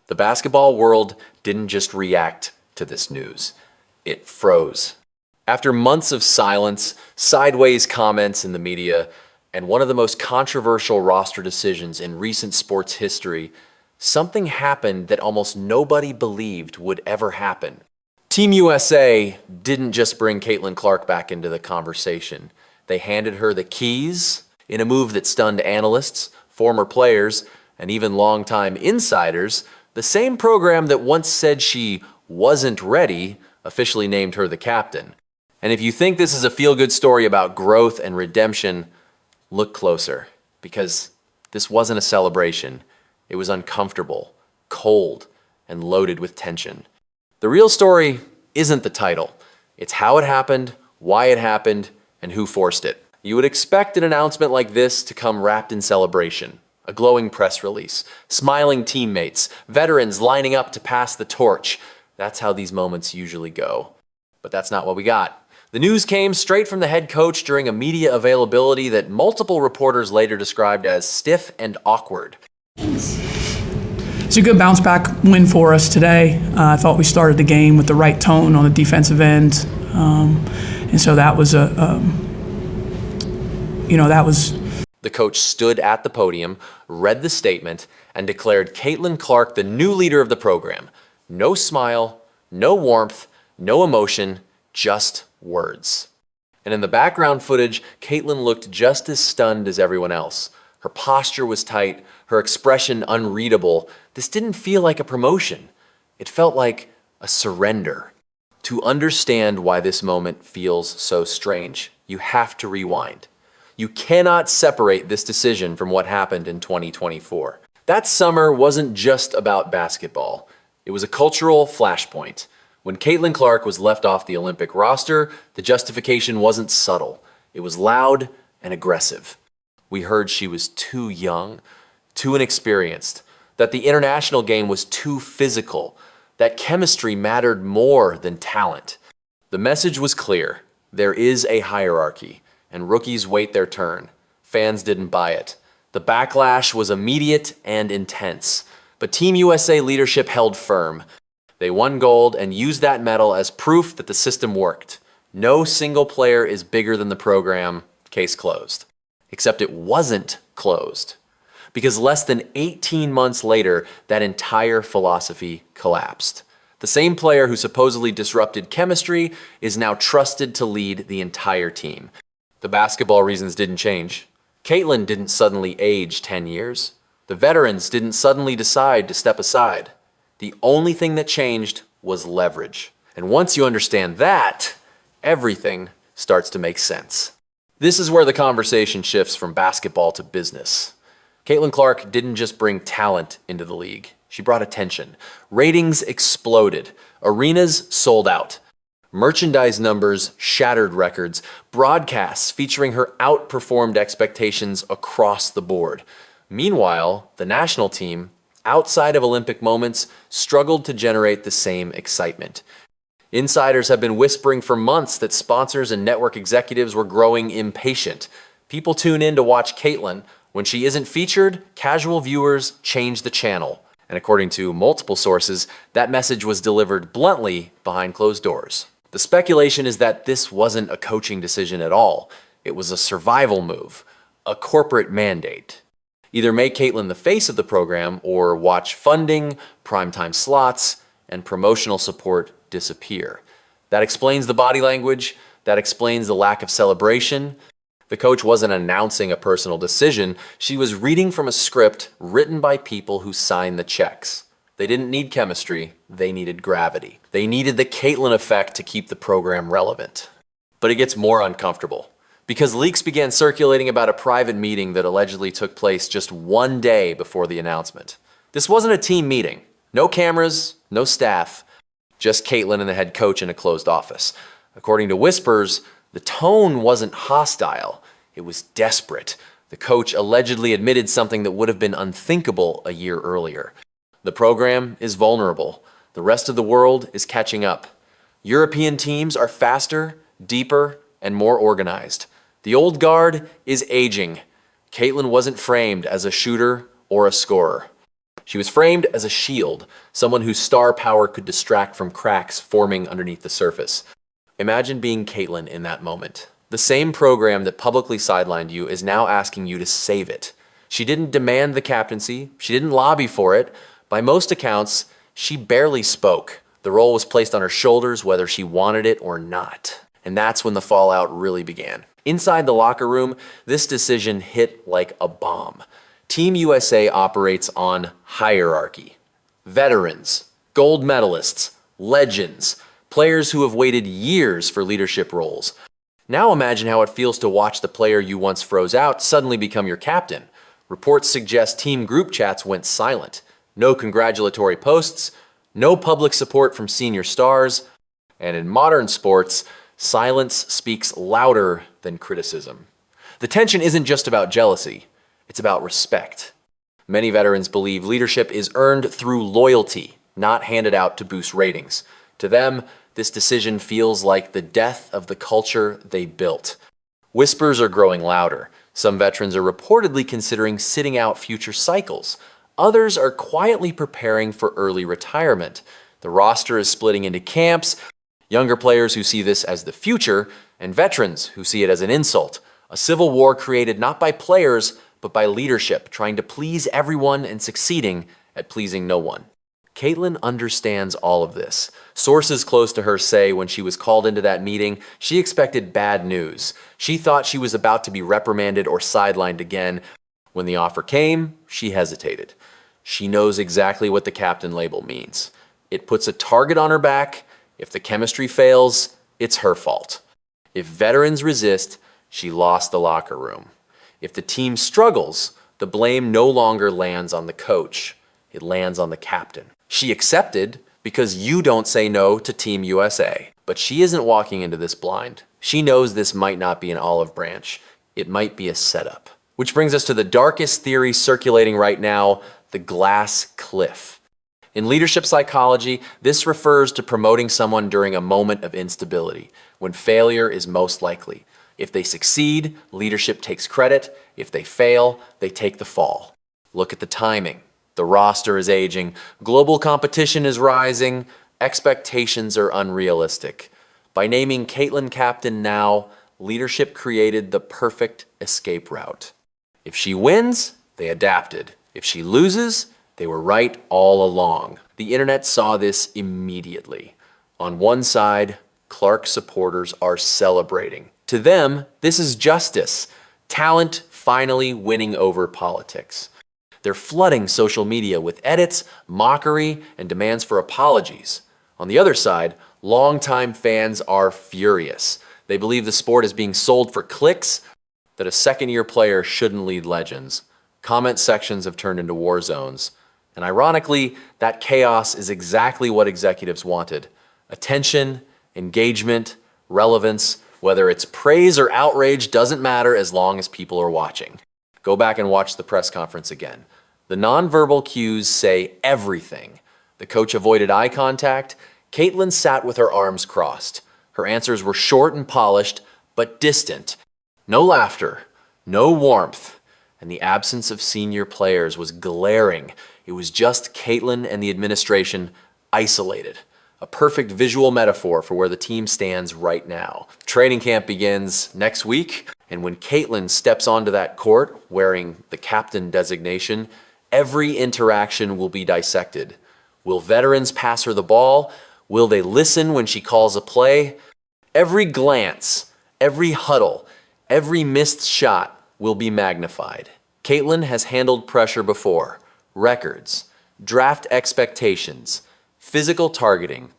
The basketball world didn't just react to this news. It froze. After months of silence, sideways comments in the media, and one of the most controversial roster decisions in recent sports history, something happened that almost nobody believed would ever happen. Team USA didn't just bring Caitlin Clark back into the conversation. They handed her the keys in a move that stunned analysts, former players, and even longtime insiders. The same program that once said she wasn't ready officially named her the captain. And if you think this is a feel-good story about growth and redemption, look closer, because this wasn't a celebration. It was uncomfortable, cold, and loaded with tension. The real story isn't the title. It's how it happened, why it happened, and who forced it. You would expect an announcement like this to come wrapped in celebration. A glowing press release, smiling teammates, veterans lining up to pass the torch. That's how these moments usually go. But that's not what we got. The news came straight from the head coach during a media availability that multiple reporters later described as stiff and awkward. It's a good bounce back win for us today. I thought we started the game with the right tone on the defensive end. And so that was The coach stood at the podium, read the statement, and declared Caitlin Clark the new leader of the program. No smile, no warmth, no emotion, just words. And in the background footage, Caitlin looked just as stunned as everyone else. Her posture was tight, her expression unreadable. This didn't feel like a promotion. It felt like a surrender. To understand why this moment feels so strange, you have to rewind. You cannot separate this decision from what happened in 2024. That summer wasn't just about basketball. It was a cultural flashpoint. When Caitlin Clark was left off the Olympic roster, the justification wasn't subtle. It was loud and aggressive. We heard she was too young, too inexperienced, that the international game was too physical, that chemistry mattered more than talent. The message was clear. There is a hierarchy, and rookies wait their turn. Fans didn't buy it. The backlash was immediate and intense, but Team USA leadership held firm. They won gold and used that medal as proof that the system worked. No single player is bigger than the program, case closed. Except it wasn't closed, because less than 18 months later, that entire philosophy collapsed. The same player who supposedly disrupted chemistry is now trusted to lead the entire team. The basketball reasons didn't change. Caitlin didn't suddenly age 10 years. The veterans didn't suddenly decide to step aside. The only thing that changed was leverage. And once you understand that, everything starts to make sense. This is where the conversation shifts from basketball to business. Caitlin Clark didn't just bring talent into the league. She brought attention. Ratings exploded. Arenas sold out. Merchandise numbers shattered records. Broadcasts featuring her outperformed expectations across the board. Meanwhile, the national team, outside of Olympic moments, struggled to generate the same excitement. Insiders have been whispering for months that sponsors and network executives were growing impatient. People tune in to watch Caitlin. When she isn't featured, casual viewers change the channel. And according to multiple sources, that message was delivered bluntly behind closed doors. The speculation is that this wasn't a coaching decision at all. It was a survival move, a corporate mandate. Either make Caitlin the face of the program or watch funding, primetime slots, and promotional support disappear. That explains the body language. That explains the lack of celebration. The coach wasn't announcing a personal decision. She was reading from a script written by people who signed the checks. They didn't need chemistry. They needed gravity. They needed the Caitlin effect to keep the program relevant. But it gets more uncomfortable, because leaks began circulating about a private meeting that allegedly took place just one day before the announcement. This wasn't a team meeting. No cameras, no staff, just Caitlin and the head coach in a closed office. According to whispers, the tone wasn't hostile. It was desperate. The coach allegedly admitted something that would have been unthinkable a year earlier. The program is vulnerable. The rest of the world is catching up. European teams are faster, deeper, and more organized. The old guard is aging. Caitlin wasn't framed as a shooter or a scorer. She was framed as a shield, someone whose star power could distract from cracks forming underneath the surface. Imagine being Caitlin in that moment. The same program that publicly sidelined you is now asking you to save it. She didn't demand the captaincy. She didn't lobby for it. By most accounts, she barely spoke. The role was placed on her shoulders whether she wanted it or not. And that's when the fallout really began. Inside the locker room, this decision hit like a bomb. Team USA operates on hierarchy. Veterans, gold medalists, legends, players who have waited years for leadership roles. Now imagine how it feels to watch the player you once froze out suddenly become your captain. Reports suggest team group chats went silent. No congratulatory posts, no public support from senior stars, and in modern sports, silence speaks louder than criticism. The tension isn't just about jealousy, it's about respect. Many veterans believe leadership is earned through loyalty, not handed out to boost ratings. To them, this decision feels like the death of the culture they built. Whispers are growing louder. Some veterans are reportedly considering sitting out future cycles. Others are quietly preparing for early retirement. The roster is splitting into camps, younger players who see this as the future, and veterans who see it as an insult. A civil war created not by players, but by leadership, trying to please everyone and succeeding at pleasing no one. Caitlin understands all of this. Sources close to her say when she was called into that meeting, she expected bad news. She thought she was about to be reprimanded or sidelined again. When the offer came, she hesitated. She knows exactly what the captain label means. It puts a target on her back. If the chemistry fails, it's her fault. If veterans resist, she lost the locker room. If the team struggles, the blame no longer lands on the coach. It lands on the captain. She accepted because you don't say no to Team USA. But she isn't walking into this blind. She knows this might not be an olive branch. It might be a setup. Which brings us to the darkest theory circulating right now, the glass cliff. In leadership psychology, this refers to promoting someone during a moment of instability, when failure is most likely. If they succeed, leadership takes credit. If they fail, they take the fall. Look at the timing. The roster is aging. Global competition is rising. Expectations are unrealistic. By naming Caitlin captain now, leadership created the perfect escape route. If she wins, they adapted. If she loses, they were right all along. The internet saw this immediately. On one side, Clark supporters are celebrating. To them, this is justice. Talent finally winning over politics. They're flooding social media with edits, mockery, and demands for apologies. On the other side, longtime fans are furious. They believe the sport is being sold for clicks, that a second-year player shouldn't lead legends. Comment sections have turned into war zones. And ironically, that chaos is exactly what executives wanted. Attention, engagement, relevance, whether it's praise or outrage doesn't matter as long as people are watching. Go back and watch the press conference again. The nonverbal cues say everything. The coach avoided eye contact. Caitlin sat with her arms crossed. Her answers were short and polished, but distant. No laughter, no warmth, and the absence of senior players was glaring. It was just Caitlin and the administration isolated. A perfect visual metaphor for where the team stands right now. Training camp begins next week, and when Caitlin steps onto that court wearing the captain designation, every interaction will be dissected. Will veterans pass her the ball? Will they listen when she calls a play? Every glance, every huddle, every missed shot will be magnified. Caitlin has handled pressure before. Records, draft expectations, physical targeting.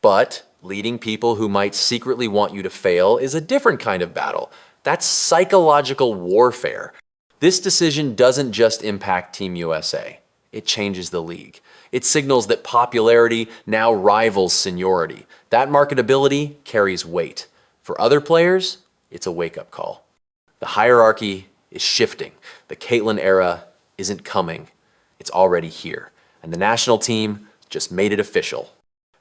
But leading people who might secretly want you to fail is a different kind of battle. That's psychological warfare. This decision doesn't just impact Team USA. It changes the league. It signals that popularity now rivals seniority. That marketability carries weight. For other players, it's a wake-up call. The hierarchy is shifting. The Caitlin era isn't coming. It's already here. And the national team just made it official.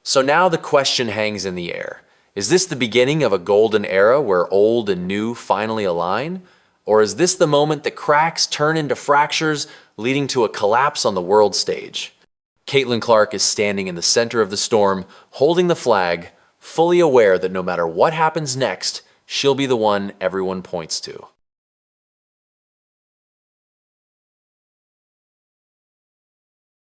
So now the question hangs in the air. Is this the beginning of a golden era where old and new finally align? Or is this the moment that cracks turn into fractures, leading to a collapse on the world stage? Caitlin Clark is standing in the center of the storm, holding the flag, fully aware that no matter what happens next, she'll be the one everyone points to.